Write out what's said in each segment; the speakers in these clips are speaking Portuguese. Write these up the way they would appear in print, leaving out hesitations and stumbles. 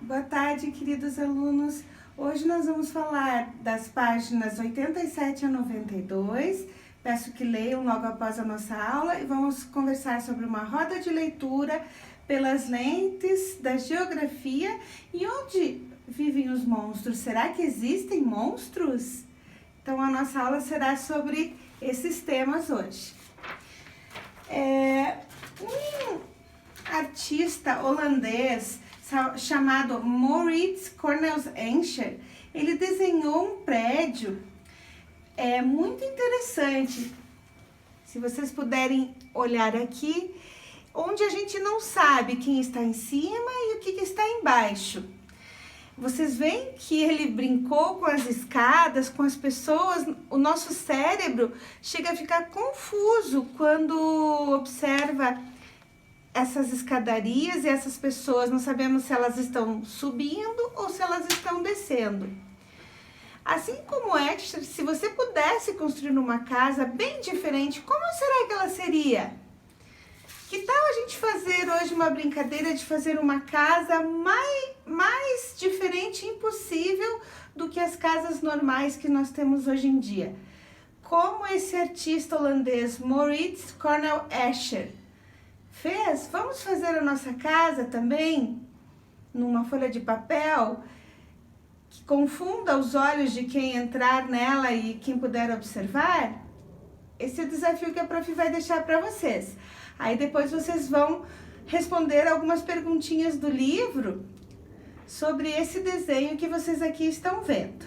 Boa tarde, queridos alunos. Hoje nós vamos falar das páginas 87 a 92. Peço que leiam logo após a nossa aula e vamos conversar sobre uma roda de leitura pelas lentes da geografia e onde vivem os monstros. Será que existem monstros? Então a nossa aula será sobre esses temas hoje. Um artista holandês chamado Maurits Cornels Escher, ele desenhou um prédio muito interessante. Se vocês puderem olhar aqui, onde a gente não sabe quem está em cima e o que está embaixo. Vocês veem que ele brincou com as escadas, com as pessoas. O nosso cérebro chega a ficar confuso quando observa essas escadarias e essas pessoas. Não sabemos se elas estão subindo ou se elas estão descendo. Assim como Escher, se você pudesse construir uma casa bem diferente, como será que ela seria? Que tal a gente fazer hoje uma brincadeira de fazer uma casa mais diferente impossível do que as casas normais que nós temos hoje em dia? Como esse artista holandês Maurits Cornels Escher fez? Vamos fazer a nossa casa também numa folha de papel que confunda os olhos de quem entrar nela e quem puder observar? Esse é o desafio que a prof vai deixar para vocês. Aí depois vocês vão responder algumas perguntinhas do livro sobre esse desenho que vocês aqui estão vendo.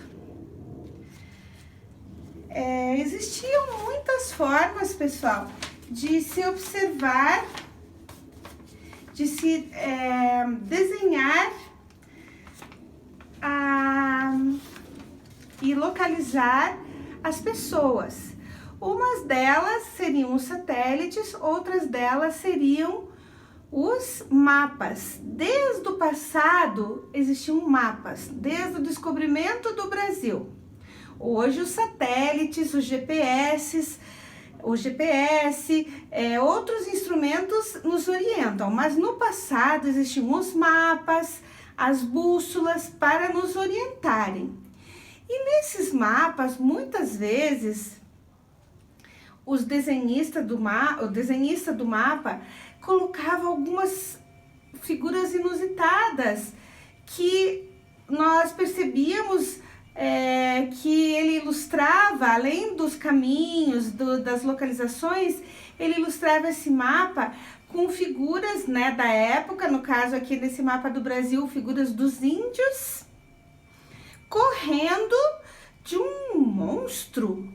Existiam muitas formas, pessoal, de se observar, de se desenhar e localizar as pessoas. Umas delas seriam os satélites, outras delas seriam os mapas. Desde o passado existiam mapas, desde o descobrimento do Brasil. Hoje os satélites, os GPS, outros instrumentos nos orientam, mas no passado existiam os mapas, as bússolas para nos orientarem. E nesses mapas, muitas vezes, o desenhista do mapa colocava algumas figuras inusitadas que nós percebíamos que ele ilustrava, além dos caminhos, das localizações, ele ilustrava esse mapa com figuras da época, no caso aqui nesse mapa do Brasil, figuras dos índios, correndo de um monstro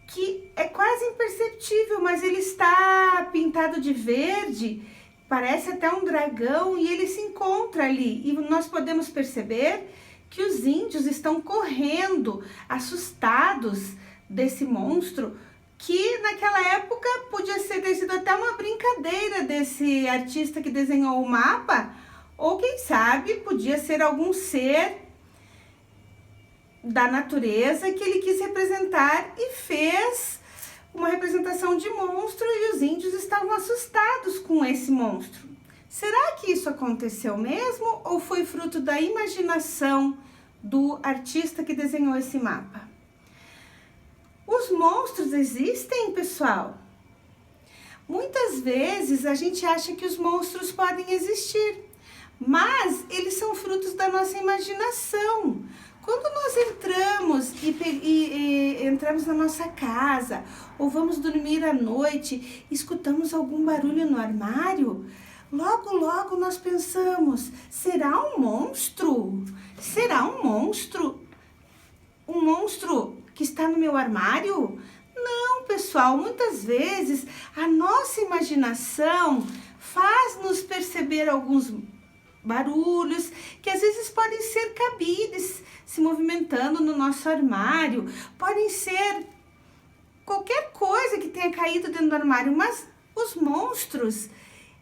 que é quase imperceptível, mas ele está pintado de verde, parece até um dragão, e ele se encontra ali. E nós podemos perceber que os índios estão correndo, assustados desse monstro, que naquela época podia ter sido até uma brincadeira desse artista que desenhou o mapa, ou quem sabe podia ser algum ser da natureza que ele quis representar e fez uma representação de monstro, e os índios estavam assustados com esse monstro. Será que isso aconteceu mesmo ou foi fruto da imaginação do artista que desenhou esse mapa? Os monstros existem, pessoal? Muitas vezes a gente acha que os monstros podem existir, mas eles são frutos da nossa imaginação. Quando nós entramos na nossa casa ou vamos dormir à noite, escutamos algum barulho no armário, logo nós pensamos, será um monstro? Será um monstro? Um monstro que está no meu armário? Não, pessoal, muitas vezes a nossa imaginação faz-nos perceber alguns barulhos que às vezes podem ser cabides se movimentando no nosso armário, podem ser qualquer coisa que tenha caído dentro do armário, mas os monstros,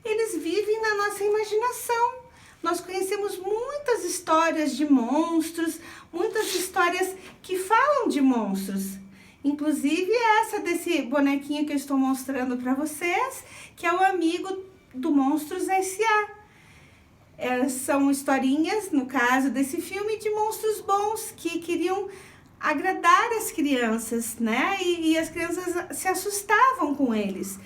eles vivem na nossa imaginação. Nós conhecemos muitas histórias de monstros, muitas histórias que falam de monstros. Inclusive essa desse bonequinho que eu estou mostrando para vocês, que é o amigo do Monstros S.A. São historinhas, no caso desse filme, de monstros bons que queriam agradar as crianças, né? E as crianças se assustavam com eles.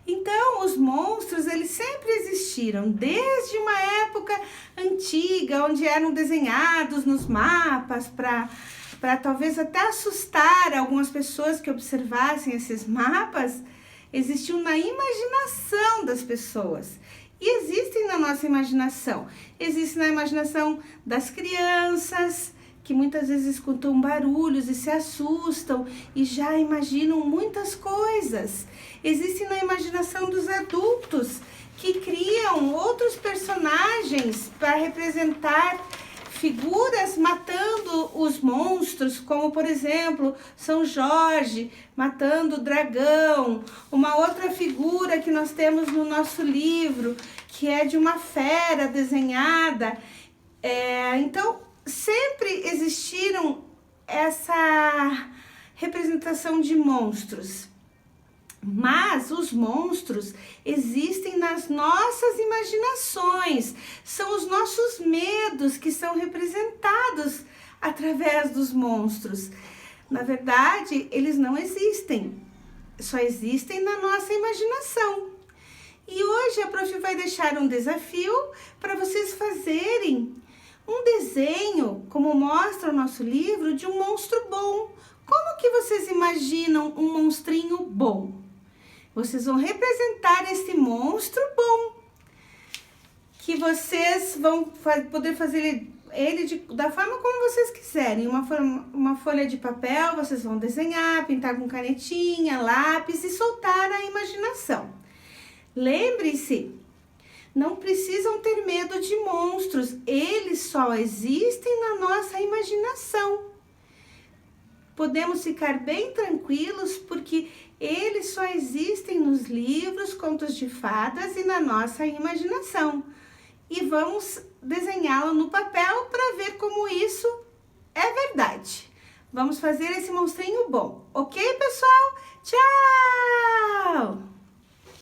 Então, os monstros, eles sempre existiram, desde uma época antiga, onde eram desenhados nos mapas para talvez até assustar algumas pessoas que observassem esses mapas. Existiam na imaginação das pessoas. E existem na nossa imaginação. Existem na imaginação das crianças, que muitas vezes escutam barulhos e se assustam e já imaginam muitas coisas. Existem na imaginação dos adultos, que criam outros personagens para representar figuras matando os monstros, como por exemplo, São Jorge matando o dragão. Uma outra figura que nós temos no nosso livro, que é de uma fera desenhada. Então, sempre existiram essa representação de monstros. Mas os monstros existem nas nossas imaginações, são os nossos medos que são representados através dos monstros. Na verdade, eles não existem, só existem na nossa imaginação. E hoje a Prof vai deixar um desafio para vocês fazerem um desenho, como mostra o nosso livro, de um monstro bom. Como que vocês imaginam um monstrinho bom? Vocês vão representar esse monstro bom, que vocês vão poder fazer ele da forma como vocês quiserem. Uma folha de papel, vocês vão desenhar, pintar com canetinha, lápis e soltar a imaginação. Lembre-se, não precisam ter medo de monstros, eles só existem na nossa imaginação. Podemos ficar bem tranquilos porque eles só existem nos livros, contos de fadas e na nossa imaginação. E vamos desenhá-lo no papel para ver como isso é verdade. Vamos fazer esse monstrinho bom, ok, pessoal? Tchau!